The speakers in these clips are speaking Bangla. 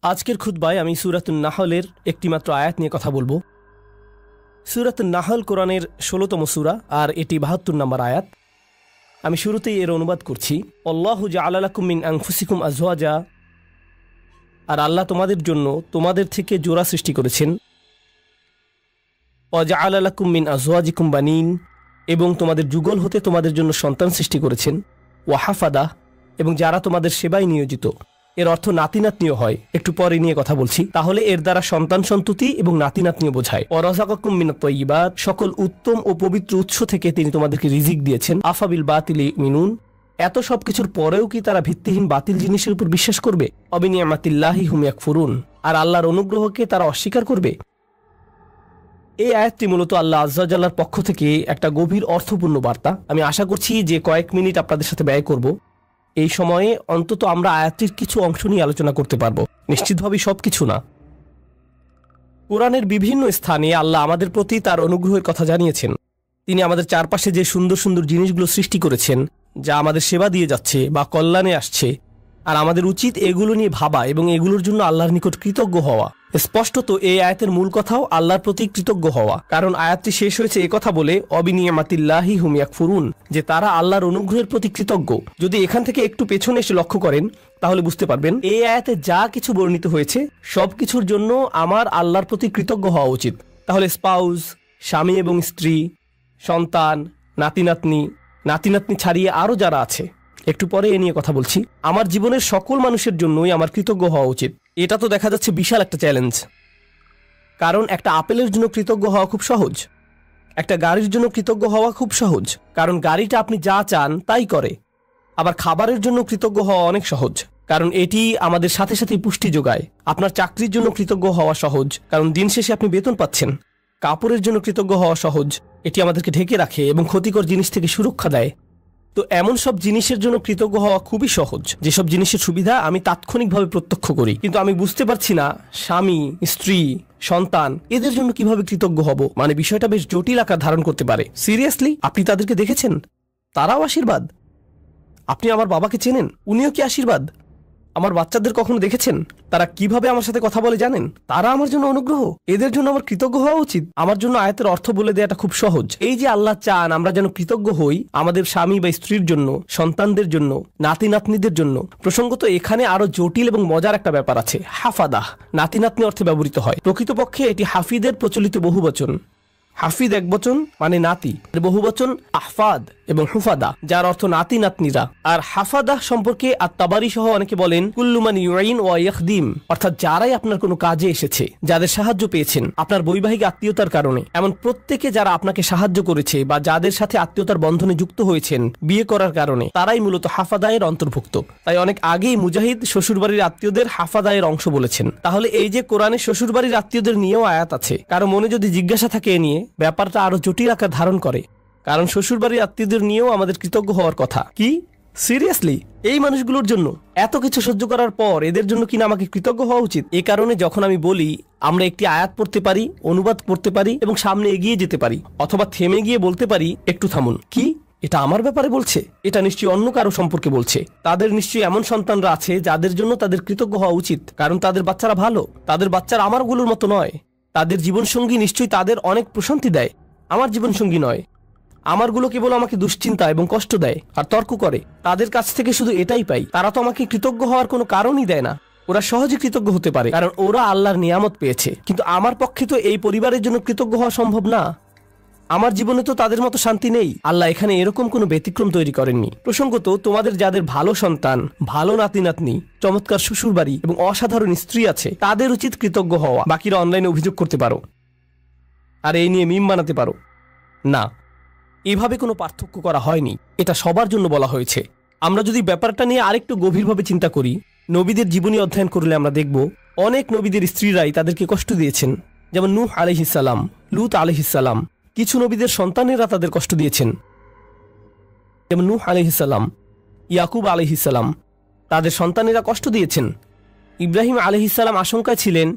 আজকের খুতবায় আমি সূরাতুন নাহলের একটিমাত্র আয়াত নিয়ে কথা বলবো। সূরাতুন নাহল কোরআনের ১৬তম সূরা আর এটি ৭২ নম্বর আয়াত। আমি শুরুতেই এর অনুবাদ করছি। আল্লাহু জাআলা লাকুম মিন আনফুসিকুম আজওয়াজা, আর আল্লাহ তোমাদের জন্য তোমাদের থেকে জোড়া সৃষ্টি করেছেন। ওয়া জাআলা লাকুম মিন আজওয়াজিকুম বানিন, এবং তোমাদের যুগল হতে তোমাদের জন্য সন্তান সৃষ্টি করেছেন। ওয়া হাফাদা, এবং যারা তোমাদের সেবায় নিয়োজিত। এর অর্থ নাতি নাতনিও হয়, একটু পরে নিয়ে কথা বলছি। তাহলে এর দ্বারা সন্তান সন্ততি এবং নাতি নাতনিও বোঝায়। ওয়ারাযাকাকুম মিনাত তাইয়্যিবাত, সকল উত্তম ও পবিত্র উৎস থেকে তিনি তোমাদেরকে রিজিক দিয়েছেন। আফাবিল বাতিলি মিনুন, এত সব কিছুর পরেও কি তারা ভিত্তিহীন বাতিল জিনিসের উপর বিশ্বাস করবে? অবিনিয়ামাতিল্লাহি হুম ইয়াকফুরুন, আর আল্লাহর অনুগ্রহকে তারা অস্বীকার করবে। এই আয়াতটি মূলত আল্লাহ আযজা ওয়া জাল্লার পক্ষ থেকে একটা গভীর অর্থপূর্ণ বার্তা। আমি আশা করছি যে কয়েক মিনিট আপনাদের সাথে ব্যয় করব। এই সময়ে অন্তত আমরা আয়াতটির কিছু অংশ নিয়ে আলোচনা করতে পারবো, নিশ্চিতভাবে সবকিছু না। কোরআনের বিভিন্ন স্থানে আল্লাহ আমাদের প্রতি তার অনুগ্রহের কথা জানিয়েছেন। তিনি আমাদের চারপাশে যে সুন্দর সুন্দর জিনিসগুলো সৃষ্টি করেছেন, যা আমাদের সেবা দিয়ে যাচ্ছে বা কল্যাণে আসছে, আর আমাদের উচিত এগুলো নিয়ে ভাবা এবং এগুলোর জন্য আল্লাহর নিকট কৃতজ্ঞ হওয়া। স্পষ্টত এই আয়াতের মূল কথাও আল্লাহর প্রতি কৃতজ্ঞ হওয়া, কারণ আয়াতটি শেষ হয়েছে একথা বলে অবিনিয়ামাতিল্লাহি হুম ইয়াকফুরুন, যে তারা আল্লাহর অনুগ্রহের প্রতি কৃতজ্ঞ। যদি এখান থেকে একটু পেছনে এসে লক্ষ্য করেন তাহলে বুঝতে পারবেন এই আয়াতে যা কিছু বর্ণিত হয়েছে সবকিছুর জন্য আমার আল্লাহর প্রতি কৃতজ্ঞ হওয়া উচিত। তাহলে স্পাউস, স্বামী এবং স্ত্রী, সন্তান, নাতি নাতনি ছাড়িয়ে আরও যারা আছে, একটু পরে এ নিয়ে কথা বলছি, আমার জীবনের সকল মানুষের জন্যই আমার কৃতজ্ঞ হওয়া উচিত। এটা তো দেখা যাচ্ছে বিশাল একটা চ্যালেঞ্জ, কারণ একটা আপেলের জন্য কৃতজ্ঞ হওয়া খুব সহজ, একটা গাড়ির জন্য কৃতজ্ঞ হওয়া খুব সহজ, কারণ গাড়িটা আপনি যা চান তাই করে। আবার খাবারের জন্য কৃতজ্ঞ হওয়া অনেক সহজ, কারণ এটি আমাদের সাথে সাথে পুষ্টি যোগায়। আপনার চাকরির জন্য কৃতজ্ঞ হওয়া সহজ, কারণ দিন শেষে আপনি বেতন পাচ্ছেন। কাপড়ের জন্য কৃতজ্ঞ হওয়া সহজ, এটি আমাদেরকে ঢেকে রাখে এবং ক্ষতিকর জিনিস থেকে সুরক্ষা দেয়। তো এমন সব জিনিসের জন্য কৃতজ্ঞ হওয়া খুবই সহজ, যেসব জিনিসের সুবিধা আমি তাৎক্ষণিকভাবে প্রত্যক্ষ করি, কিন্তু আমি বুঝতে পারছি না স্বামী, স্ত্রী, সন্তান এদের জন্য কিভাবে কৃতজ্ঞ হব। মানে বিষয়টা বেশ জটিল আকার ধারণ করতে পারে। সিরিয়াসলি, আপনি তাদেরকে দেখেছেন? তারাও আশীর্বাদ। আপনি আমার বাবাকে চেনেন, উনিও কি আশীর্বাদ? আমার বাচ্চাদের কখনো দেখেছেন তারা কিভাবে আমার সাথে কথা বলে জানেন? তারা আমার জন্য অনুগ্রহ। এদের জন্য আমার কৃতজ্ঞ হওয়া উচিত। আমার জন্য আয়াতের অর্থ বলে দেওয়াটা খুব সহজ। এই যে আল্লাহ চান আমরা যেন কৃতজ্ঞ হই আমাদের স্বামী বা স্ত্রীর জন্য, সন্তানদের জন্য, নাতি নাতনিদের জন্য। প্রসঙ্গত এখানে আরো জটিল এবং মজার একটা ব্যাপার আছে। হাফাদাহ নাতি নাতনি অর্থে ব্যবহৃত হয়। প্রকৃতপক্ষে এটি হাফিদের প্রচলিত বহুবচন। হাফিদ একবচন মানে নাতি, বহুবচন আহফাদ এবং হুফাদা, যার অর্থ নাতি নাতনিরা। আর হাফাদাহ সম্পর্কে আত-তাবারি সহ অনেকে বলেন কুল্লু মান ইউইন ওয়া ইয়াখদিম, অর্থাৎ যারাই আপনার কোনো কাজে এসেছে, যাদের সাহায্য পেয়েছেন আপনার বৈবাহিক আত্মীয়তার কারণে, এমন প্রত্যেকে যারা আপনাকে সাহায্য করেছে বা যাদের সাথে আত্মীয়তার বন্ধনে যুক্ত হয়েছেন বিয়ে করার কারণে, তারাই মূলত হাফাদায়ের অন্তর্ভুক্ত। তাই অনেক আগেই মুজাহিদ শ্বশুরবাড়ির আত্মীয়দের হাফাদায়ের অংশ বলেছেন। তাহলে এই যে কোরআনে শ্বশুরবাড়ির আত্মীয়দের নিয়েও আয়াত আছে, কারো মনে যদি জিজ্ঞাসা থাকে এ নিয়ে, ব্যাপারটা আরো জটিল আকার ধারণ করে, কারণ শ্বশুরবাড়ির আত্মীয়দের নিয়েও আমাদের কৃতজ্ঞ হওয়ার কথা। কি সিরিয়াসলি? এই মানুষগুলোর জন্য এত কিছু সহ্য করার পর এদের জন্য কিনা আমাকে কৃতজ্ঞ হওয়া উচিত? এই কারণে যখন আমি বলি আমরা একটি আয়াত পড়তে পারি, অনুবাদ করতে পারি এবং সামনে এগিয়ে যেতে পারি, অথবা থেমে গিয়ে বলতে পারি একটু থামুন, কি এটা আমার ব্যাপারে বলছে? এটা নিশ্চয়ই অন্য কারো সম্পর্কে বলছে। তাদের নিশ্চয়ই এমন সন্তানরা আছে যাদের জন্য তাদের কৃতজ্ঞ হওয়া উচিত, কারণ তাদের বাচ্চারা ভালো। তাদের বাচ্চারা আমারগুলোর মতো নয়। তাদের জীবনসঙ্গী নিশ্চয়ই তাদের অনেক প্রশান্তি দেয়, আমার জীবনসঙ্গী নয়। আমারগুলো কেবল আমাকে দুশ্চিন্তা এবং কষ্ট দেয় আর তর্ক করে। তাদের কাছ থেকে শুধু এটাই পাই। তারা তো আমাকে কৃতজ্ঞ হওয়ার কোনো কারণই দেয় না। ওরা সহজে কৃতজ্ঞ হতে পারে কারণ ওরা আল্লাহর নিয়ামত পেয়েছে, কিন্তু আমার পক্ষে তো এই পরিবারের জন্য কৃতজ্ঞ হওয়া সম্ভব না। আমার জীবনে তো তাদের মতো শান্তি নেই। আল্লাহ এখানে এরকম কোনো ব্যতিক্রম তৈরি করেননি। প্রসঙ্গত তোমাদের যাদের ভালো সন্তান, ভালো নাতি নাতনি, চমৎকার শ্বশুরবাড়ি এবং অসাধারণ স্ত্রী আছে, তাদের উচিত কৃতজ্ঞ হওয়া। বাকিরা অনলাইনে অভিযোগ করতে পারো আর এই নিয়ে মিম বানাতে পারো। না, এভাবে কোনো পার্থক্য করা হয়নি। এটা সবার জন্য বলা হয়েছে। আমরা যদি ব্যাপারটা নিয়ে আরেকটু গভীরভাবে চিন্তা করি, নবীদের জীবনী অধ্যয়ন করলে আমরা দেখব অনেক নবীদের স্ত্রীরাই তাদেরকে কষ্ট দিয়েছেন। যেমন নূহ আলাইহিস সালাম, লূত আলাইহিস সালাম। কিছু নবীদের সন্তানেরা তাদের কষ্ট দিয়েছেন, যেমন নূহ আলাইহিস সালাম, ইয়াকুব আলাইহিস সালাম, তাদের সন্তানেরা কষ্ট দিয়েছেন। ইব্রাহিম আলাইহিস সালাম আশঙ্কায় ছিলেন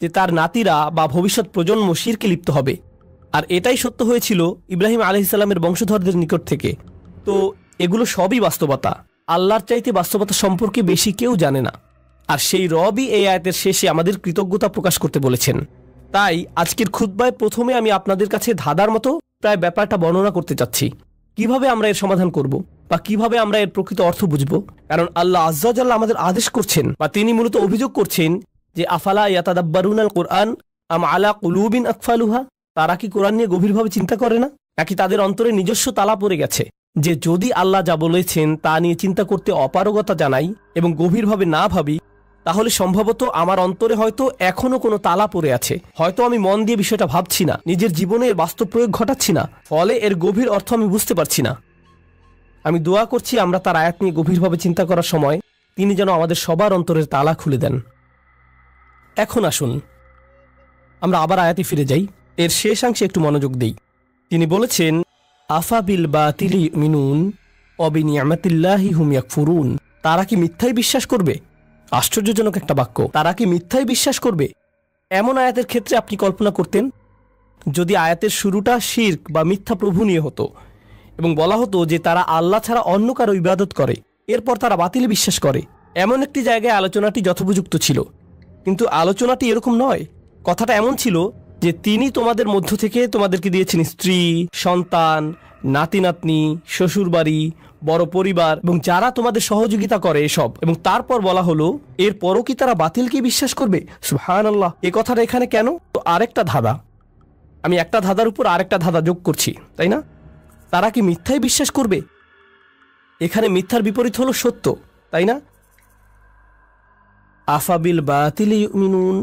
যে তার নাতিরা বা ভবিষ্যৎ প্রজন্ম শিরকে লিপ্ত হবে, আর এটাই সত্য হয়েছিল ইব্রাহিম আলাইহিস সালামের বংশধরদের নিকট থেকে। তো এগুলো সবই বাস্তবতা। আল্লাহর চাইতে বাস্তবতা সম্পর্কে বেশি কেউ জানে না। আর সেই রবই এই আয়াতের শেষে আমাদের কৃতজ্ঞতা প্রকাশ করতে বলেছেন। তাই আজকের খুতবায় প্রথমে আমি আপনাদের কাছে ধাঁধার মতো প্রায় ব্যাপারটা বর্ণনা করতে চাচ্ছি, কিভাবে আমরা এর সমাধান করব বা কিভাবে আমরা এর প্রকৃত অর্থ বুঝব। কারণ আল্লাহ আজ্জা ওয়া জাল্লা আমাদের আদেশ করছেন বা তিনি মূলত অভিযোগ করছেন যে আফালা ইয়াতাদাব্বারুনাল কুরআন আম আলা কুলুবিন আকফালুহা, তারা কি কোরআন নিয়ে গভীরভাবে চিন্তা করে না, নাকি তাদের অন্তরে নিজস্ব তালা পড়ে গেছে যে যদি আল্লাহ যা বলেছেন তা নিয়ে চিন্তা করতে অপারগতা জানাই এবং গভীরভাবে না ভাবি, তাহলে সম্ভবত আমার অন্তরে হয়তো এখনো কোনো তালা পড়ে আছে, হয়তো আমি মন দিয়ে বিষয়টা ভাবছি না, নিজের জীবনে এর বাস্তব প্রয়োগ ঘটাচ্ছি না, ফলে এর গভীর অর্থ আমি বুঝতে পারছি না। আমি দোয়া করছি আমরা তার আয়াত নিয়ে গভীরভাবে চিন্তা করার সময় তিনি যেন আমাদের সবার অন্তরের তালা খুলে দেন। এখন আসুন আমরা আবার আয়াতে ফিরে যাই, এর শেষাংশে একটু মনোযোগ দেই। তিনি বলেছেন আফা বিল বাতিলি ইউমিনুন ওয়া বিনিআমাতিল্লাহি হুম ইয়াকফুরুন, তারা কি মিথ্যায় বিশ্বাস করবে? আশ্চর্যজনক একটা বাক্য, তারা কি মিথ্যায় বিশ্বাস করবে? এমন আয়াতের ক্ষেত্রে আপনি কল্পনা করতেন যদি আয়াতের শুরুটা শিরক বা মিথ্যা প্রভু নিয়ে হতো এবং বলা হতো যে তারা আল্লাহ ছাড়া অন্য কারো ইবাদত করে, এরপর তারা বাতিলে বিশ্বাস করে, এমন একটি জায়গায় আলোচনাটি যথোপযুক্ত ছিল। কিন্তু আলোচনাটি এরকম নয়। কথাটা এমন ছিল যে তিনি তোমাদের মধ্য থেকে তোমাদেরকে দিয়েছেন স্ত্রী, সন্তান, নাতি নাতনি, শ্বশুরবাড়ি, বড় পরিবার এবং যারা তোমাদের সহযোগিতা করে এসব, এবং তারপর বলা হলো এরপরও কি তারা বাতিলকে বিশ্বাস করবে? সুবহানাল্লাহ, এই কথাটা এখানে কেন? তো আরেকটা ধাঁধা, আমি একটা ধাঁধার উপর আরেকটা ধাঁধা যোগ করছি, তাই না? তারা কি মিথ্যায় বিশ্বাস করবে? এখানে মিথ্যার বিপরীত হলো সত্য, তাই না? আফাবিল বাতিলি ইউমিনুন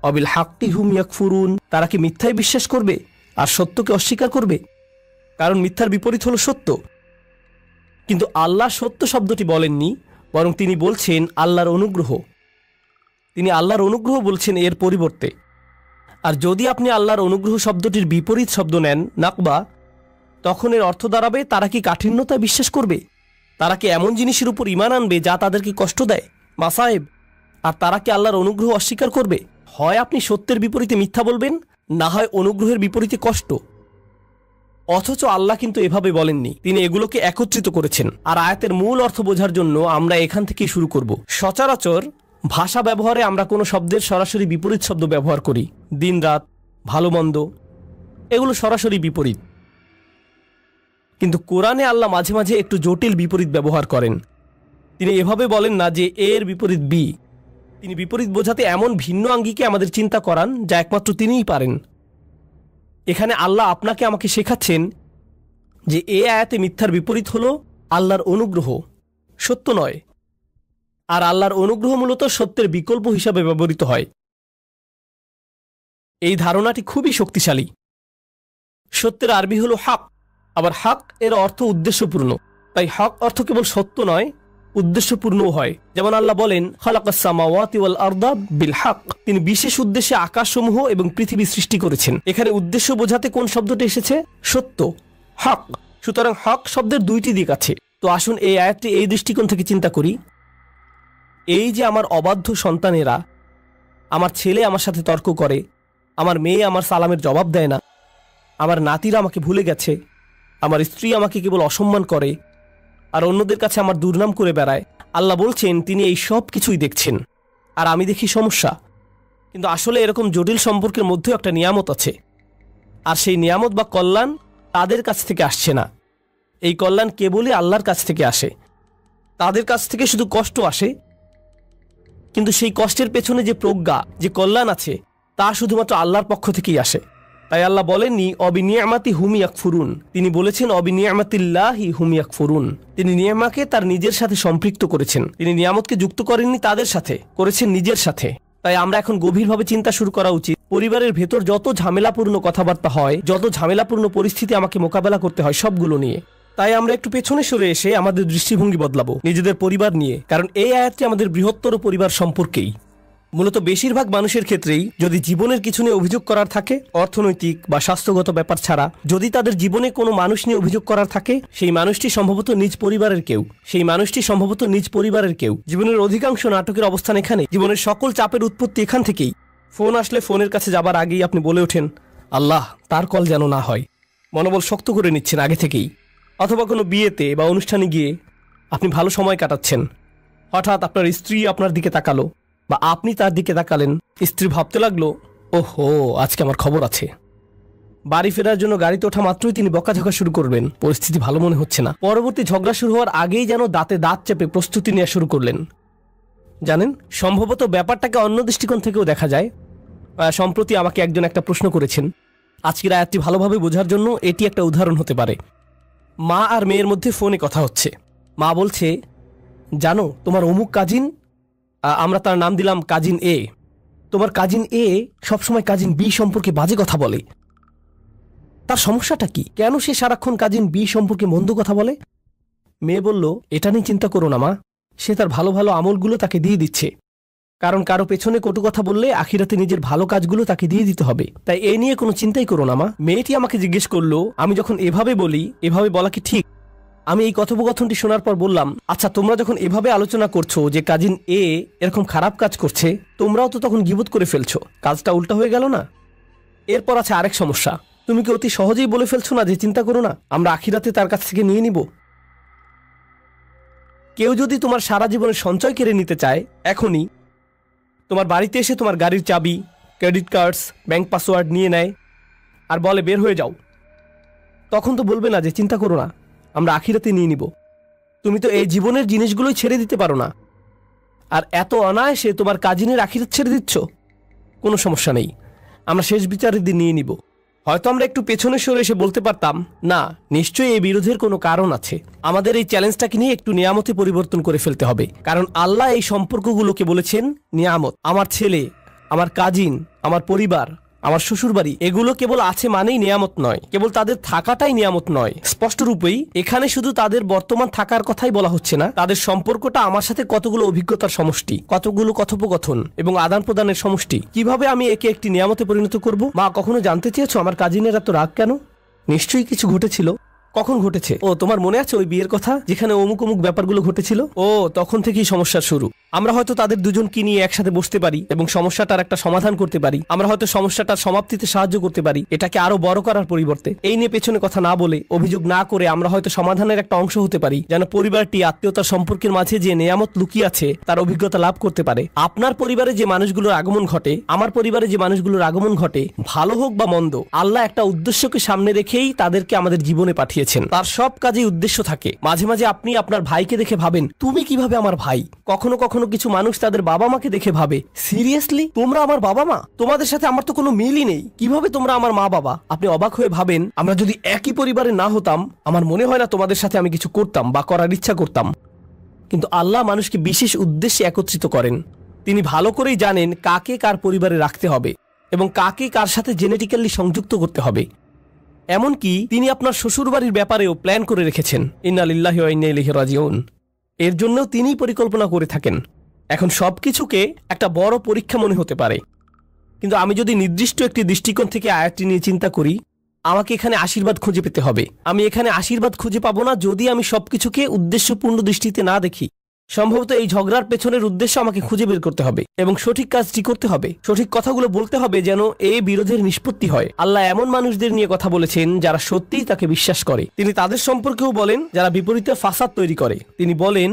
ওয়া বিল হাক্কি হুম ইয়াকফুরুন, তারা কি মিথ্যায় বিশ্বাস করবে আর সত্যকে অস্বীকার করবে? কারণ মিথ্যার বিপরীত হলো সত্য। কিন্তু আল্লাহ সত্য শব্দটি বলেননি, বরং তিনি বলছেন আল্লাহর অনুগ্রহ। তিনি আল্লাহর অনুগ্রহ বলছেন এর পরিবর্তে। আর যদি আপনি আল্লাহর অনুগ্রহ শব্দটির বিপরীত শব্দ নেন নাকবা, তখন এর অর্থ দাঁড়াবে তারা কি কাঠিন্যতায় বিশ্বাস করবে? তারা কি এমন জিনিসের উপর ঈমান আনবে যা তাদেরকে কষ্ট দেয়, মাসায়েব? আর তারা কি আল্লাহর অনুগ্রহ অস্বীকার করবে? হয় আপনি সত্যের বিপরীতে মিথ্যা বলবেন, না হয় অনুগ্রহের বিপরীতে কষ্ট। অথচ আল্লাহ কিন্তু এভাবে বলেননি, তিনি এগুলোকে একত্রিত করেছেন। আর আয়াতের মূল অর্থ বোঝার জন্য আমরা এখান থেকেই শুরু করব। সচরাচর ভাষা ব্যবহারে আমরা কোনো শব্দের সরাসরি বিপরীত শব্দ ব্যবহার করি, দিন রাত, ভালো মন্দ, এগুলো সরাসরি বিপরীত। কিন্তু কোরআনে আল্লাহ মাঝে মাঝে একটু জটিল বিপরীত ব্যবহার করেন। তিনি এভাবে বলেন না যে এর বিপরীত বি, তিনি বিপরীত বোঝাতে এমন ভিন্ন আঙ্গিকে আমাদের চিন্তা করান যা একমাত্র তিনিই পারেন। এখানে আল্লাহ আপনাকে আমাকে শেখাচ্ছেন যে এই আয়াতে মিথ্যার বিপরীত হলো আল্লাহর অনুগ্রহ, সত্য নয়। আর আল্লাহর অনুগ্রহ মূলত সত্যের বিকল্প হিসাবে ব্যবহৃত হয়। এই ধারণাটি খুবই শক্তিশালী। সত্যের আরবি হলো হক, আবার হক এর অর্থ উদ্দেশ্যপূর্ণ। তাই হক অর্থ কেবল সত্য নয়, উদ্দেশ্যপূর্ণও হয়। যেমন আল্লাহ বলেন খালাকাস সামাওয়াতি ওয়াল আরদা বিল হক, তিনি বিশেষ উদ্দেশ্যে আকাশসমূহ এবং পৃথিবী সৃষ্টি করেছেন। এখানে উদ্দেশ্য বোঝাতে কোন শব্দটি এসেছে? সত্য, হক। সুতরাং হক শব্দের দুইটি দিক আছে। তো আসুন এই আয়াতটি এই দৃষ্টিকোণ থেকে চিন্তা করি। এই যে আমার অবাধ্য সন্তানেরা, আমার ছেলে আমার সাথে তর্ক করে, আমার মেয়ে আমার সালামের জবাব দেয় না, আমার নাতিরা আমাকে ভুলে গেছে, আমার স্ত্রী আমাকে কেবল অসম্মান করে, আর অন্যদের কাছে আমার দুর্নাম করে বেড়ায়। আল্লাহ বলছেন তিনি এই সব কিছুই দেখছেন, আর আমি দেখি সমস্যা। কিন্তু আসলে এরকম জটিল সম্পর্কের মধ্যেও একটা নিয়ামত আছে, আর সেই নিয়ামত বা কল্যাণ তাদের কাছ থেকে আসছে না। এই কল্যাণ কেবলই আল্লাহর কাছ থেকে আসে। তাদের কাছ থেকে শুধু কষ্ট আসে, কিন্তু সেই কষ্টের পেছনে যে প্রজ্ঞা, যে কল্যাণ আছে, তা শুধুমাত্র আল্লাহর পক্ষ থেকেই আসে। তাই আল্লাহ বলেননি অবিনিয়ামাতি হুম ইয়াকফুরুন, তিনি বলেছেন অবিনিয়ামাতিল্লাহি হুম ইয়াকফুরুন। তিনি নিয়ামাকে তার নিজের সাথে সম্পৃক্ত করেছেন। তিনি নিয়ামতকে যুক্ত করেননি তাদের সাথে, করেছেন নিজের সাথে। তাই আমরা এখন গভীরভাবে চিন্তা শুরু করা উচিত। পরিবারের ভেতর যত ঝামেলাপূর্ণ কথাবার্তা হয়, যত ঝামেলাপূর্ণ পরিস্থিতি আমাকে মোকাবেলা করতে হয়, সবগুলো নিয়ে। তাই আমরা একটু পেছনে সরে এসে আমাদের দৃষ্টিভঙ্গি বদলাবো নিজেদের পরিবার নিয়ে। কারণ এই আয়াতটি আমাদের বৃহত্তর পরিবার সম্পর্কেই। মূলত বেশিরভাগ মানুষের ক্ষেত্রেই যদি জীবনের কিছু নিয়ে অভিযোগ করার থাকে, অর্থনৈতিক বা স্বাস্থ্যগত ব্যাপার ছাড়া যদি তাদের জীবনে কোনো মানুষ নিয়ে অভিযোগ করার থাকে, সেই মানুষটি সম্ভবত নিজ পরিবারের কেউ। জীবনের অধিকাংশ নাটকের অবস্থান এখানে। জীবনের সকল চাপের উৎপত্তি এখান থেকেই। ফোন আসলে ফোনের কাছে যাবার আগেই আপনি বলে ওঠেন আল্লাহ তার কল যেন না হয়, মনোবল শক্ত করে নিচ্ছেন আগে থেকেই। অথবা কোনো বিয়েতে বা অনুষ্ঠানে গিয়ে আপনি ভালো সময় কাটাচ্ছেন, হঠাৎ আপনার স্ত্রী আপনার দিকে তাকালো, বা আপনি তার দিকে তাকালেন। স্ত্রী ভাবতে লাগলো, ওহো, আজকে আমার খবর আছে। বাড়ি ফেরার জন্য গাড়িতে ওঠা মাত্রই তিনি বকাঝকা শুরু করবেন। পরিস্থিতি ভালো মনে হচ্ছে না। পরবর্তী ঝগড়া শুরু হওয়ার আগেই যেন দাঁতে দাঁত চেপে প্রস্তুতি নেওয়া শুরু করলেন। জানেন, সম্ভবত ব্যাপারটাকে অন্য দৃষ্টিকোণ থেকেও দেখা যায়। সম্প্রতি আমাকে একজন একটা প্রশ্ন করেছেন। আজকের আয়াতটি ভালোভাবে বোঝার জন্য এটি একটা উদাহরণ হতে পারে। মা আর মেয়ের মধ্যে ফোনে কথা হচ্ছে। মা বলছে, জানো তোমার অমুক কাজিন, আমরা তার নাম দিলাম কাজিন এ, তোমার কাজিন এ সবসময় কাজিন বি সম্পর্কে বাজে কথা বলে। তার সমস্যাটা কি? কেন সে সারাক্ষণ কাজিন বি সম্পর্কে মন্দ কথা বলে? মেয়ে বলল, এটা নিয়ে চিন্তা করো না মা, সে তার ভালো ভালো আমলগুলো তাকে দিয়ে দিচ্ছে। কারণ কারো পেছনে কটু কথা বললে আখিরাতে নিজের ভালো কাজগুলো তাকে দিয়ে দিতে হবে। তাই এ নিয়ে কোনো চিন্তাই করো না মা। মেয়েটি আমাকে জিজ্ঞেস করলো, আমি যখন এভাবে বলি, এভাবে বলা কি ঠিক? আমি এই কথোপকথনটি শোনার পর বললাম, আচ্ছা তোমরা যখন এভাবে আলোচনা করছো যে কাজিন এ এরকম খারাপ কাজ করছে, তোমরাও তো তখন গীবত করে ফেলছো, কাজটা উল্টা হয়ে গেল না? এরপর আছে আরেক সমস্যা, তুমি কি অতি সহজেই বলে ফেলছো না যে চিন্তা করো না, আমরা আখিরাতে তার কাছ থেকে নিয়ে নিব? কেউ যদি তোমার সারা জীবনের সঞ্চয় কেড়ে নিতে চায়, এখনই তোমার বাড়িতে এসে তোমার গাড়ির চাবি, ক্রেডিট কার্ডস, ব্যাংক পাসওয়ার্ড নিয়ে নেয় আর বলে বের হয়ে যাও, তখন তো বলবে না যে চিন্তা করো না, আমরা আখিরাতে নিয়ে নিব। তুমি তো এই জীবনের জিনিসগুলোই ছেড়ে দিতে পারো না, আর এত অনায়াসে তোমার কাজিনের আখিরাত ছেড়ে দিচ্ছ। কোনো সমস্যা নেই, আমরা শেষ বিচারের দিন নিয়ে নিব। হয়তো আমরা একটু পেছনে সরে এসে বলতে পারতাম, না, নিশ্চয়ই এই বিরোধের কোনো কারণ আছে, আমাদের এই চ্যালেঞ্জটাকে নিয়ে একটু নিয়ামতে পরিবর্তন করে ফেলতে হবে। কারণ আল্লাহ এই সম্পর্কগুলোকে বলেছেন নিয়ামত। আমার ছেলে, আমার কাজিন, আমার পরিবার, আমার শ্বশুরবাড়ি, এগুলো কেবল আছে মানেই নিয়ামত নয়, কেবল তাদের থাকাটাই নিয়ামত নয়। স্পষ্ট রূপেই এখানে শুধু তাদের বর্তমান থাকার কথাই বলা হচ্ছে না, তাদের সম্পর্কটা আমার সাথে কতগুলো অভিজ্ঞতার সমষ্টি, কতগুলো কথোপকথন এবং আদান প্রদানের সমষ্টি। কিভাবে আমি একে একটি নিয়ামতে পরিণত করব? মা, কখনো জানতে চেয়েছো আমার কাজিনের এত রাগ কেন? নিশ্চয়ই কিছু ঘটেছিল। কখন ঘটেছে? ও, তোমার মনে আছে ওই বিয়ের কথা, যেখানে অমুক অমুক ব্যাপারগুলো ঘটেছিল? ও, তখন থেকেই সমস্যার শুরু। আমরা হয়তো তাদের দুজনকে নিয়ে একসাথে বসতে পারি এবং সমস্যাটার একটা সমাধান করতে পারি। আমরা হয়তো সমস্যাটার সমাপ্তিতে সাহায্য করতে পারি, এটাকে আরো বড় করার পরিবর্তে। এই নিয়ে পেছনে কথা না বলে, অভিযোগ না করে আমরা হয়তো সমাধানের একটা অংশ হতে পারি, যেন পরিবারটি আত্মীয়তার সম্পর্কের মাঝে যে নিয়ামত লুকিয়ে আছে তার অভিজ্ঞতা লাভ করতে পারে। আপনার পরিবারে যে মানুষগুলোর আগমন ঘটে, আমার পরিবারে যে মানুষগুলোর আগমন ঘটে, ভালো হোক বা মন্দ, আল্লাহ একটা উদ্দেশ্যকে সামনে রেখেই তাদেরকে আমাদের জীবনে পাঠিয়েছেন। তার সব কাজেই উদ্দেশ্য থাকে। মাঝে মাঝে আপনি আপনার ভাইকে দেখে ভাবেন, তুমি কিভাবে আমার ভাই? কখনো কখনো কিছু মানুষ তাদের বাবা মাকে দেখে ভাবে, সিরিয়াসলি তোমরা আমার বাবা মা? তোমাদের সাথে আমার তো কোনো মিলই নেই, কিভাবে তোমরা আমার মা বাবা? আপনি অবাক হয়ে ভাবেন, আমরা যদি একই পরিবারে না হতাম, আমার মনে হয় না তোমাদের সাথে আমি কিছু করতাম বা করার ইচ্ছা করতাম। কিন্তু আল্লাহ মানুষকে বিশেষ উদ্দেশ্যে একত্রিত করেন। তিনি ভালো করেই জানেন কাকে কার পরিবারে রাখতে হবে এবং কাকে কার সাথে জেনেটিক্যালি সংযুক্ত করতে হবে। এমনকি তিনি আপনার শ্বশুরবাড়ির ব্যাপারেও প্ল্যান করে রেখেছেন। ইন্না লিল্লাহি ওয়া ইন্না ইলাইহি রাজিউন। এর জন্যও তিনিই পরিকল্পনা করে থাকেন। এখন সবকিছুকে একটা বড় পরীক্ষা মনে হতে পারে, কিন্তু আমি যদি নির্দিষ্ট একটি দৃষ্টিকোণ থেকে আয়াতটি নিয়ে চিন্তা করি, আমাকে এখানে আশীর্বাদ খুঁজে পেতে হবে। আমি এখানে আশীর্বাদ খুঁজে পাবো না যদি আমি সবকিছুকে উদ্দেশ্যপূর্ণ দৃষ্টিতে না দেখি। সম্ভবত এই ঝগড়ার পেছনের উদ্দেশ্য আমাকে খুঁজে বের করতে হবে এবং সঠিক কাজটি করতে হবে, সঠিক কথাগুলো বলতে হবে যেন এই বিরোধের নিষ্পত্তি হয়। আল্লাহ এমন মানুষদের নিয়ে কথা বলেছেন যারা সত্যিই তাকে বিশ্বাস করে। তিনি তাদের সম্পর্কেও বলেন যারা বিপরীতে ফাসাদ তৈরি করে। তিনি বলেন,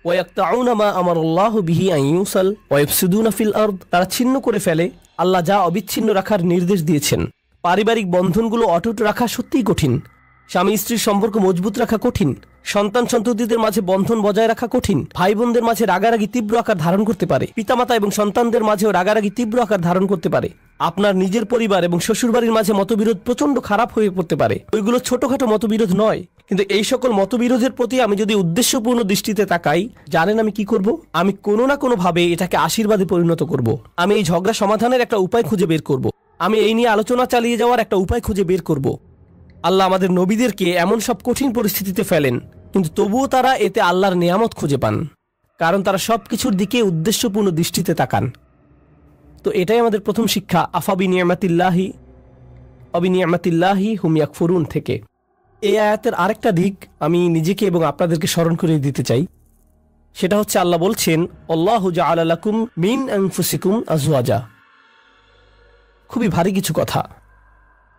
ওয়ায়াকতাউনা মা আমারাল্লাহু বিহি আন ইউসাল ওয়া ইফসিদুনা ফিল আরদ। তারা ছিন্ন করে ফেলে আল্লাহ যা অবিচ্ছিন্ন রাখার নির্দেশ দিয়েছেন। পারিবারিক বন্ধনগুলো অটুট রাখা সত্যিই কঠিন। স্বামী স্ত্রীর সম্পর্ক মজবুত রাখা কঠিন। সন্তান সন্ততিদের মাঝে বন্ধন বজায় রাখা কঠিন। ভাই বোনদের মাঝে রাগারাগি তীব্র আকার ধারণ করতে পারে। পিতামাতা এবং সন্তানদের মাঝেও রাগারাগি তীব্র আকার ধারণ করতে পারে। আপনার নিজের পরিবার এবং শ্বশুরবাড়ির মাঝে মতবিরোধ প্রচন্ড খারাপ হয়ে পড়তে পারে। ওইগুলো ছোটখাটো মতবিরোধ নয়, কিন্তু এই সকল মতবিরোধের প্রতি আমি যদি উদ্দেশ্যপূর্ণ দৃষ্টিতে তাকাই, জানেন আমি কি করব? আমি কোনো না কোনো ভাবে এটাকে আশীর্বাদে পরিণত করব। আমি এই ঝগড়া সমাধানের একটা উপায় খুঁজে বের করব। আমি এই নিয়ে আলোচনা চালিয়ে যাওয়ার একটা উপায় খুঁজে বের করব। আল্লাহ আমাদের নবীদেরকে এমন সব কঠিন পরিস্থিতিতে ফেলেন, কিন্তু তবুও তারা এতে আল্লাহর নিয়ামত খুঁজে পান, কারণ তারা সবকিছুর দিকে উদ্দেশ্যপূর্ণ দৃষ্টিতে তাকান। তো এটাই আমাদের প্রথম শিক্ষা, আবিনিয়ামাতিল্লাহি হুম ইয়াকফুরুন থেকে। এই আয়াতের আরেকটা দিক আমি নিজেকে এবং আপনাদেরকে স্মরণ করে দিতে চাই। সেটা হচ্ছে আল্লাহ বলছেন, আল্লাহু জাআলা লাকুম মিন আনফুসিকুম আজওয়াজা। খুবই ভারী কিছু কথা।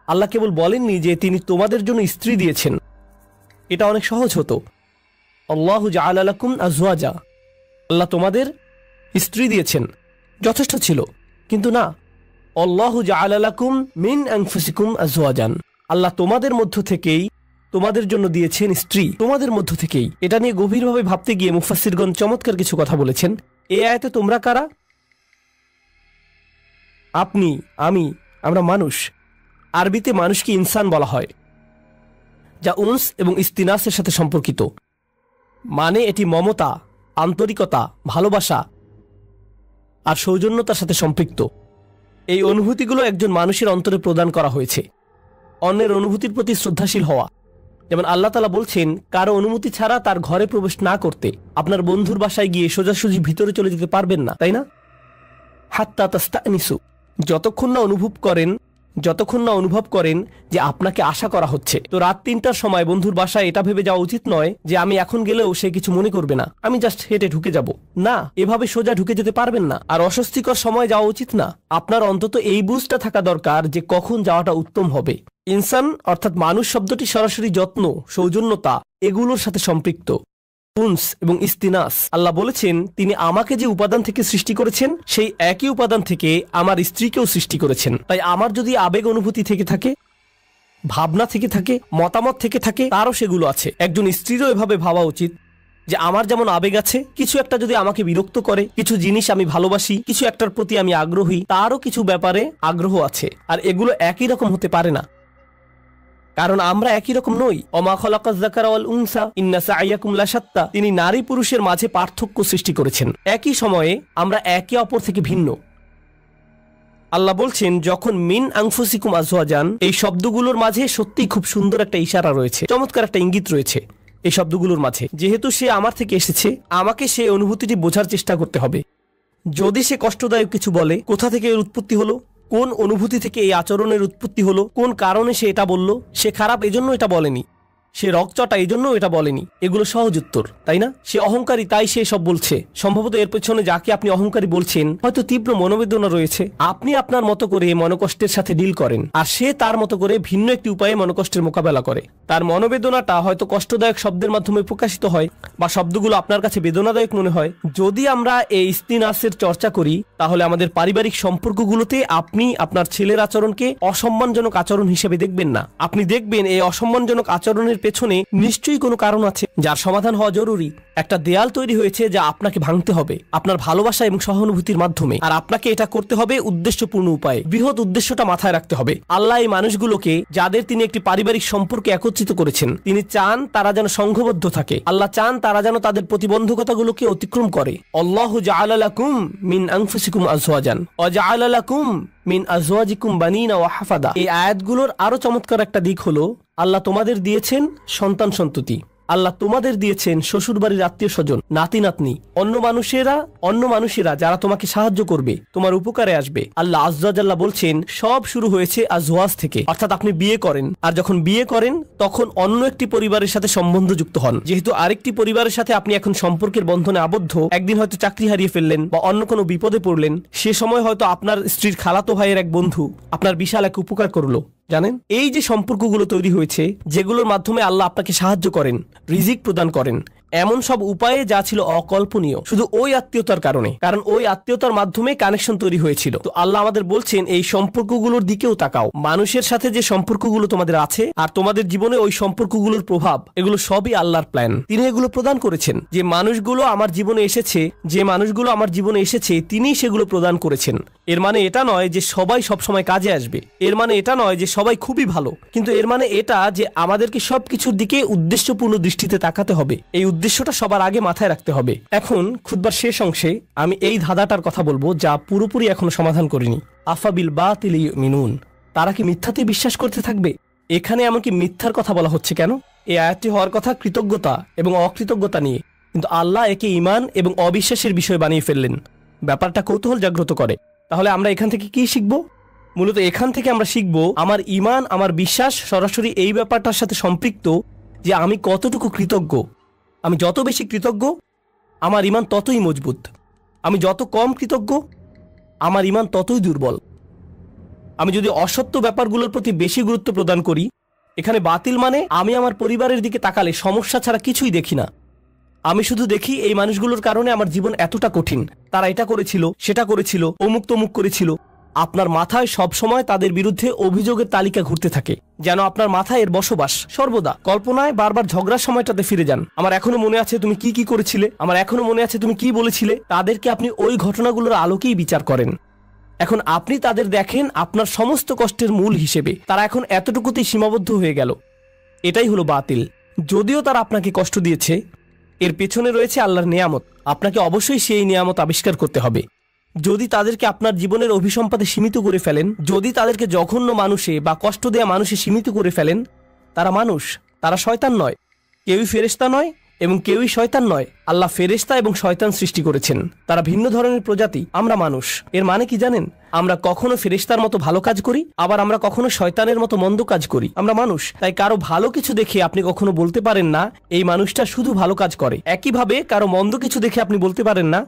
আল্লাহ কেবল বলেননি যে তিনি তোমাদের জন্য স্ত্রী দিয়েছেন, এটা অনেক সহজ হতো। আল্লাহু জাআলা লাকুম আজওয়াজা, আল্লাহ তোমাদের স্ত্রী দিয়েছেন। যথেষ্ট ছিল। কিন্তু না, আল্লাহু জাআলা লাকুম মিন আনফুসিকুম আজওয়াজান, আল্লাহ তোমাদের মধ্য থেকেই তোমাদের জন্য দিয়েছেন স্ত্রী, তোমাদের মধ্য থেকেই। এটা নিয়ে গভীরভাবে ভাবতে গিয়ে মুফাসসিরগণ চমৎকার কিছু কথা বলেছেন। এই আয়াতে তোমরা কারা? আপনি, আমি, আমরা মানুষ। আরবিতে মানুষকে ইনসান বলা হয়, যা উনস এবং ইস্তিনাসের সাথে সম্পর্কিত। মানে এটি মমতা, আন্তরিকতা, ভালোবাসা আর সৌজন্যতার সাথে সম্পৃক্ত। এই অনুভূতিগুলো একজন মানুষের অন্তরে প্রদান করা হয়েছে। অন্যের অনুভূতির প্রতি শ্রদ্ধাশীল হওয়া, যেমন আল্লাহ তাআলা বলছেন কারো অনুমতি ছাড়া তার ঘরে প্রবেশ না করতে। আপনার বন্ধুর বাসায় গিয়ে সোজাসুজি ভিতরে চলে যেতে পারবেন না, তাই না? হাত্তা তাস্তানিসু, যতক্ষণ না অনুভব করেন যে আপনাকে আশা করা হচ্ছে। তো রাত ৩টার সময় বন্ধুর বাসায় এটা ভেবে যাওয়া উচিত নয় যে আমি এখন গেলেও সে কিছু মনে করবে না, আমি জাস্ট হেঁটে ঢুকে যাব। না, এভাবে সোজা ঢুকে যেতে পারবেন না। আর অস্বস্তিকর সময় যাওয়া উচিত না। আপনার অন্তত এই বুঝটা থাকা দরকার যে কখন যাওয়াটা উত্তম হবে। ইনসান অর্থাৎ মানুষ শব্দটি সরাসরি যত্ন, সৌজন্যতা এগুলোর সাথে সম্পৃক্ত। উনস এবং ইস্তিনাস, আল্লাহ বলেছেন তিনি আমাকে যে উপাদান থেকে সৃষ্টি করেছেন সেই একই উপাদান থেকে আমার স্ত্রীকেও সৃষ্টি করেছেন। তাই আমার যদি আবেগ অনুভূতি থেকে থাকে, ভাবনা থেকে থাকে, মতামত থেকে থাকে, তারও সেগুলো আছে। একজন স্ত্রীরও এভাবে ভাবা উচিত যে আমার যেমন আবেগ আছে, কিছু একটা যদি আমাকে বিরক্ত করে, কিছু জিনিস আমি ভালোবাসি, কিছু একটার প্রতি আমি আগ্রহী, তারও কিছু ব্যাপারে আগ্রহ আছে। আর এগুলো একই রকম হতে পারে না, কারণ আমরা একই রকম নই। ওমা খালাকাজ যাকারা ওয়াল উনসা ইন্না সা'য়াকুম লাশাত্তা, তিনি নারী পুরুষের মাঝে পার্থক্য সৃষ্টি করেছেন। একই সময়ে আমরা একে অপর থেকে ভিন্ন। আল্লাহ বলছেন যখন মিন আনফুসিকুম আজওয়াজান, এই শব্দগুলোর মাঝে সত্যিই খুব সুন্দর একটা ইশারা রয়েছে, চমৎকার একটা ইঙ্গিত রয়েছে এই শব্দগুলোর মাঝে। যেহেতু সে আমার থেকে এসেছে, আমাকে সেই অনুভূতিটি বোঝার চেষ্টা করতে হবে। যদি সে কষ্টদায়ক কিছু বলে, কোথা থেকে এর উৎপত্তি হলো, কোন অনুভূতি থেকে এই আচরণের উৎপত্তি হলো, কোন কারণে সে এটা বলল, সে খারাপ এজন্য এটা বলেনি, সে রকচটা এজন্য এটা বলেনি, এগুলো সহজ উত্তর, তাই না? সে অহংকারী তাই সে সব বলছে। সম্ভবত এর পেছনে যাকে আপনি অহংকারী বলছেন হয়তো তীব্র মনোবেদনা রয়েছে। আপনি আপনার মতো করে মনোকষ্টের সাথে ডিল করেন, আর সে তার মতো করে ভিন্ন একটি উপায়ে মনোকষ্টের মোকাবেলা করে। তার মনোবেদনাটা হয়তো কষ্টদায়ক শব্দের মাধ্যমে প্রকাশিত হয়, বা শব্দগুলো আপনার কাছে বেদনাদায়ক মনে হয়। যদি আমরা এই ইস্তিনাসের চর্চা করি, তাহলে আমাদের পারিবারিক সম্পর্কগুলোতে আপনি আপনার ছেলের আচরণকে অসম্মানজনক আচরণ হিসেবে দেখবেন না। আপনি দেখবেন এই অসম্মানজনক আচরণের পেছনে নিশ্চয়ই কোনো কারণ আছে যার সমাধান হওয়া জরুরি। একটা দেয়াল তৈরি হয়েছে যা আপনাকে ভাঙতে হবে আপনার ভালোবাসা এবং সহানুভূতির মাধ্যমে, আর আপনাকে এটা করতে হবে উদ্দেশ্যপূর্ণ উপায়ে। বৃহৎ উদ্দেশ্যটা মাথায় রাখতে হবে। আল্লাহ এই মানুষগুলোকে, যাদের তিনি একটি পারিবারিক সম্পর্কে একত্রিত করেছেন, তিনি চান তারা যেন সংঘবদ্ধ থাকে। আল্লাহ চান তারা যেন তাদের প্রতিবন্ধকতাগুলোকে অতিক্রম করে। আল্লাহু জাআলা লাকুম মিন আনফুসিকুম আজওয়াজান ওয়া জাআলা লাকুম মিন আজওয়াজিকুম বানিনা ওয়া হাফাদা। এই আয়াতগুলোর আরো চমৎকার একটা দিক হলো আল্লাহ তোমাদের দিয়েছেন সন্তান সন্ততি, আল্লাহ তোমাদের দিয়েছেন শ্বশুরবাড়ির আত্মীয় স্বজন, নাতি নাতনি, অন্য মানুষেরা যারা তোমাকে সাহায্য করবে, তোমার উপকারে আসবে। আল্লাহ আযজা ওয়া জাল্লা বলছেন সব শুরু হয়েছে আজওয়াজ থেকে, অর্থাৎ আপনি বিয়ে করেন, আর যখন বিয়ে করেন তখন অন্য একটি পরিবারের সাথে সম্বন্ধ যুক্ত হন। যেহেতু আরেকটি পরিবারের সাথে আপনি এখন সম্পর্কের বন্ধনে আবদ্ধ, একদিন হয়তো চাকরি হারিয়ে ফেললেন বা অন্য কোনো বিপদে পড়লেন, সে সময় হয়তো আপনার স্ত্রীর খালাতো ভাইয়ের এক বন্ধু আপনার বিশাল এক উপকার করলো। জানেন, এই যে সম্পর্কগুলো তৈরি হয়েছে, যেগুলোর মাধ্যমে আল্লাহ আপনাকে সাহায্য করেন, রিজিক প্রদান করেন, এমন সব উপায়ে যা ছিল অকল্পনীয় শুধু ওই আত্মীয়তার কারণে, কারণ ওই আত্মীয়তার মাধ্যমে কানেকশন তৈরি হয়েছিল। তো আল্লাহ আমাদের বলছেন এই সম্পর্কগুলোর দিকেও তাকাও। মানুষের সাথে যে সম্পর্কগুলো তোমাদের আছে আর তোমাদের জীবনে ওই সম্পর্কগুলোর প্রভাব, এগুলো সবই আল্লাহর প্ল্যান। তিনি এগুলো প্রদান করেছেন। যে মানুষগুলো আমার জীবনে এসেছে তিনি সেগুলো প্রদান করেছেন। এর মানে এটা নয় যে সবাই সবসময় কাজে আসবে, এর মানে এটা নয় যে সবাই খুবই ভালো, কিন্তু এর মানে এটা যে আমাদেরকে সবকিছুর দিকে উদ্দেশ্যপূর্ণ দৃষ্টিতে তাকাতে হবে। এই উদ্দেশ্যটা সবার আগে মাথায় রাখতে হবে। এখন খুতবার শেষ অংশে আমি এই ধাঁধাটার কথা বলবো যা পুরোপুরি এখনো সমাধান করিনি। আফাবিল বাতিলি ইউমিনুন, তারা কি মিথ্যাতে বিশ্বাস করতে থাকবে? এখানে এমনকি মিথ্যার কথা বলা হচ্ছে কেন? এই আয়াতটি হওয়ার কথা কৃতজ্ঞতা এবং অকৃতজ্ঞতা নিয়ে, কিন্তু আল্লাহ একে ঈমান এবং অবিশ্বাসের বিষয় বানিয়ে ফেললেন। ব্যাপারটা কৌতূহল জাগ্রত করে। তাহলে আমরা এখান থেকে কি শিখব? মূলত এখান থেকে আমরা শিখব আমার ঈমান, আমার বিশ্বাস সরাসরি এই ব্যাপারটার সাথে সম্পৃক্ত যে আমি কতটুকু কৃতজ্ঞ। আমি যত বেশি কৃতজ্ঞ আমার ঈমান ততই মজবুত। আমি যত কম কৃতজ্ঞ আমার ঈমান ততই দুর্বল। আমি যদি অসত্য ব্যাপারগুলোর প্রতি বেশি গুরুত্ব প্রদান করি, এখানে বাতিল মানে আমি আমার পরিবারের দিকে তাকালে সমস্যা ছাড়া কিছুই দেখি না। আমি শুধু দেখি এই মানুষগুলোর কারণে আমার জীবন এতটা কঠিন, তারা এটা করেছিল, সেটা করেছিল, অমুক তমুক করেছিল। আপনার মাথায় সব সময় তাদের বিরুদ্ধে অভিযোগের তালিকা ঘুরতে থাকে, যেন আপনার মাথায় এর বসবাস। সর্বদা কল্পনায় বারবার ঝগড়ার সময়টাতে ফিরে যান। আমার এখনো মনে আছে তুমি কি কি করেছিলে, আমার এখনো মনে আছে তুমি কি বলেছিলে। তাদেরকে আপনি ওই ঘটনাগুলোর আলোকেই বিচার করেন। এখন আপনি তাদের দেখেন আপনার সমস্ত কষ্টের মূল হিসেবে। তারা এখন এতটুকুতেই সীমাবদ্ধ হয়ে গেল। এটাই হলো বাতিল। যদিও তারা আপনাকে কষ্ট দিয়েছে, এর পেছনে রয়েছে আল্লাহর নিয়ামত। আপনাকে অবশ্যই সেই নিয়ামত আবিষ্কার করতে হবে। যদি তাদেরকে আপনার জীবনের অভিসম্পাদে সীমিত করে ফেলেন, যদি তাদেরকে জঘন্য মানুষে বা কষ্ট দেয়া মানুষে সীমিত করে ফেলেন, তারা মানুষ, তারা শয়তান নয়। কেউই ফেরেশতা নয় এবং কেউই শয়তান নয়। আল্লাহ ফেরেশতা এবং শয়তান সৃষ্টি করেছেন, তারা ভিন্ন ধরনের প্রজাতি। আমরা মানুষ। এর মানে কি জানেন? আমরা কখনো ফেরেশতার মতো ভালো কাজ করি, আবার আমরা কখনো শয়তানের মতো মন্দ কাজ করি। আমরা মানুষ, তাই কারো ভালো কিছু দেখে আপনি কখনো বলতে পারেন না এই মানুষটা শুধু ভালো কাজ করে। একইভাবে কারো মন্দ কিছু দেখে আপনি বলতে পারেন না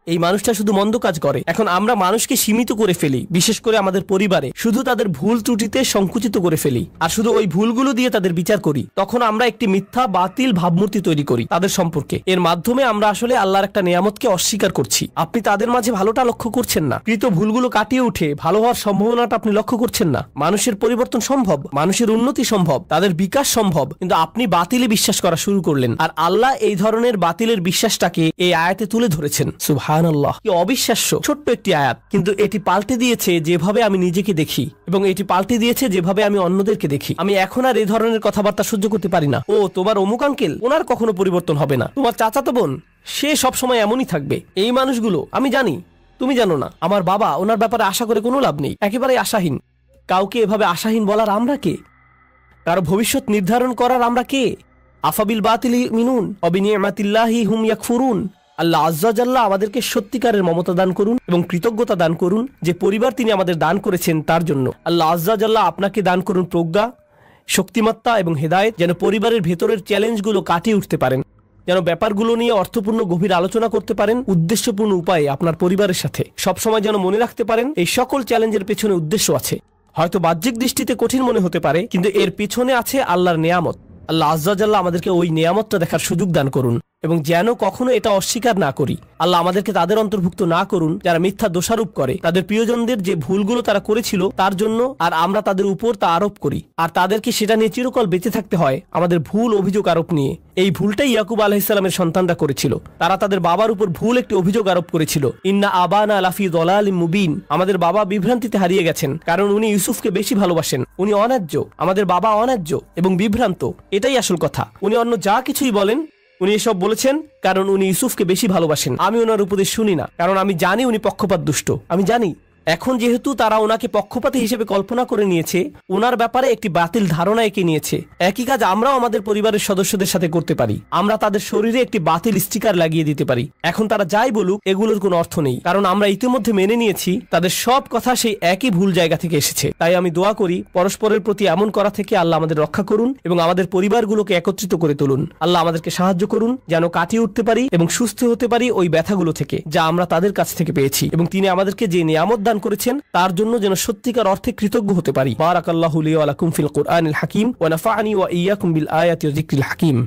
এই মানুষটা শুধু মন্দ কাজ করে। এখন আমরা মানুষকে সীমিত করে ফেলি, বিশেষ করে আমাদের পরিবারে শুধু তাদের ভুল ত্রুটিতে সংকুচিত করে ফেলি, আর শুধু ওই ভুলগুলো দিয়ে তাদের বিচার করি। তখন আমরা একটি মিথ্যা বাতিল ভাবমূর্তি তৈরি করি তাদের সম্পর্কে। এর মাধ্যমে আমরা আসলে আল্লাহর একটা নিয়ামতকে অস্বীকার করছি। আপনি তাদের মাঝে ভালোটা লক্ষ্য করছেন না, কৃত ভুলগুলো কাটিয়ে উঠে ভালো হওয়ার সম্ভাবনাটা আপনি লক্ষ্য করছেন না। মানুষের পরিবর্তন সম্ভব, মানুষের উন্নতি সম্ভব, তাদের বিকাশ সম্ভব, কিন্তু আপনি বাতিলে বিশ্বাস করা শুরু করলেন। আর আল্লাহ এই ধরনের বাতিলের বিশ্বাসটাকে এই আয়াতে তুলে ধরেছেন। সুবহানাল্লাহ, কি অবিশ্বাস্য ছোট্ট একটি আয়াত, কিন্তু এটি পাল্টে দিয়েছে যেভাবে আমি নিজেকে দেখি, এবং এটি পাল্টে দিয়েছে যেভাবে আমি অন্যদেরকে দেখি। আমি এখন আর এই ধরনের কথাবার্তা সহ্য করতে পারি না। ও তোমার অমুক আঙ্কেল, ওনার কখনো পরিবর্তন হবে না। তোমার চাচাতো বোন, সে সবসময় এমনই থাকবে। এই মানুষগুলো আমি জানি, তুমি জানো না। আমার বাবা, ওনার ব্যাপারে আশা করে কোনো লাভ নেই, একেবারে আশাহীন। কাউকে এভাবে আশাহীন বলার আমরা কে? কারো ভবিষ্যৎ নির্ধারণ করার আমরা কে? আফাবিল বাতিলি মিনুন অবিনিয়ামাতিল্লাহি হুম ইয়াকফুরুন। আল্লাহ আজ্জা জাল্লাহ আমাদেরকে সত্যিকারের মমতা দান করুন এবং কৃতজ্ঞতা দান করুন যে পরিবার তিনি আমাদের দান করেছেন তার জন্য। আল্লাহ আজ্জা জাল্লাহ আপনাকে দান করুন প্রজ্ঞা, শক্তিমত্তা এবং হেদায়েত, যেন পরিবারের ভেতরের চ্যালেঞ্জগুলো কাটিয়ে উঠতে পারেন, যেন ব্যাপারগুলো নিয়ে অর্থপূর্ণ গভীর আলোচনা করতে পারেন উদ্দেশ্যপূর্ণ উপায়ে আপনার পরিবারের সাথে। সবসময় যেন মনে রাখতে পারেন এই সকল চ্যালেঞ্জের পেছনে উদ্দেশ্য আছে। হয়তো বাহ্যিক দৃষ্টিতে কঠিন মনে হতে পারে, কিন্তু এর পিছনে আছে আল্লাহর নিয়ামত। আল্লাহ আজ্জা জাল্লাহ আমাদেরকে ওই নিয়ামতটা দেখার সুযোগ দান করুন এবং যেন কখনো এটা অস্বীকার না করি। আল্লাহ আমাদেরকে তাদের অন্তর্ভুক্ত না করুন যারা মিথ্যা দোষারোপ করে তাদের প্রিয়জনদের যে ভুলগুলো তারা করেছিল তার জন্য, আর আমরা তাদের উপর তা আরোপ করি, আর তাদেরকে সেটা নিয়ে চিরকাল বেঁচে থাকতে হয় আমাদের ভুল অভিযোগ আরোপ নিয়ে। এই ভুলটাই ইয়াকুব আলাইহিসসালামের সন্তানরা করেছিল। তারা তাদের বাবার উপর ভুল একটি অভিযোগ আরোপ করেছিল, ইন্না আবানা লাফি যালালিম মুবিন। আমাদের বাবা বিভ্রান্তিতে হারিয়ে গেছেন, কারণ উনি ইউসুফকে বেশি ভালোবাসেন। উনি অন্যায্য, আমাদের বাবা অন্যায্য এবং বিভ্রান্ত, এটাই আসল কথা। উনি অন্য যা কিছুই বলেন, উনি এসব বলেছেন কারণ উনি ইউসুফকে বেশি ভালোবাসেন। আমি ওনার উপদেশ শুনি না, কারণ আমি জানি উনি পক্ষপাত দুষ্ট। আমি জানি এখন যেহেতু তারা ওনাকে পক্ষপাতী হিসেবে কল্পনা করে নিয়েছে, ওনার ব্যাপারে একটি বাতিল ধারণা এঁকে নিয়েছে। একই কাজ আমরাও আমাদের পরিবারের সদস্যদের সাথে করতে পারি। আমরা তাদের শরীরে একটি বাতিল স্টিকার লাগিয়ে দিতে পারি। এখন তারা যাই বলুক এগুলোর কোনো অর্থ নেই, কারণ আমরা ইতিমধ্যে মেনে নিয়েছি তাদের সব কথা সেই একই ভুল জায়গা থেকে এসেছে। তাই আমি দোয়া করি পরস্পরের প্রতি এমন করা থেকে আল্লাহ আমাদের রক্ষা করুন এবং আমাদের পরিবারগুলোকে একত্রিত করে তুলুন। আল্লাহ আমাদেরকে সাহায্য করুন যেন কাটিয়ে উঠতে পারি এবং সুস্থ হতে পারি ওই ব্যথাগুলো থেকে যা আমরা তাদের কাছ থেকে পেয়েছি, এবং তিনি আমাদেরকে যে নিয়ামত দান করেছেন তার জন্য যেন সত্যিকার অর্থে কৃতজ্ঞ হতে পারি। বারাকাল্লাহু লি ওয়া লাকুম ফিল কুরআনিল হাকিম ওয়া নাফা'নি ওয়া ইয়্যাকুম বিল আয়াতি ওয়া যিকরিল হাকিম।